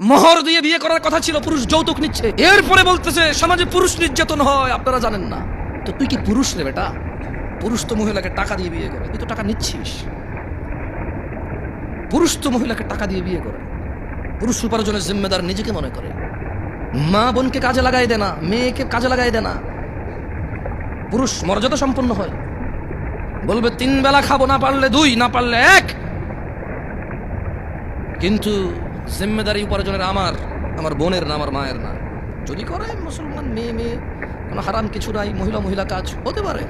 মোহর দিয়ে বিয়ে করার কথা ছিল, পুরুষ যৌতুক নিচ্ছে। এরপরে বলতেছে সমাজে পুরুষ নির্যাতন হয়, আপনারা জানেন না। তো তুই কি পুরুষ রে বেটা? পুরুষ তো মহিলাকে টাকা দিয়ে বিয়ে করে, তুই তো টাকা নিচ্ছিস। পুরুষ তো মহিলাকে টাকা দিয়ে বিয়ে করে। পুরুষ উপার্জনের জিম্মেদার নিজেকে মনে করে। মা বোনকে কাজে লাগাই দেয় না, মেয়েকে কাজে লাগাই দেয় না। পুরুষ মর্যাদা সম্পন্ন হয়, বলবে 3 বেলা খাবো, না পারলে 2, না পারলে 1। কিন্তু জিম্মেদারি উপার্জনের আমার বোনের না, আমার মায়ের না। যদি করে মুসলমান মেয়ে কোনো হারাম কিছু নাই, মহিলা কাজ হতে পারে।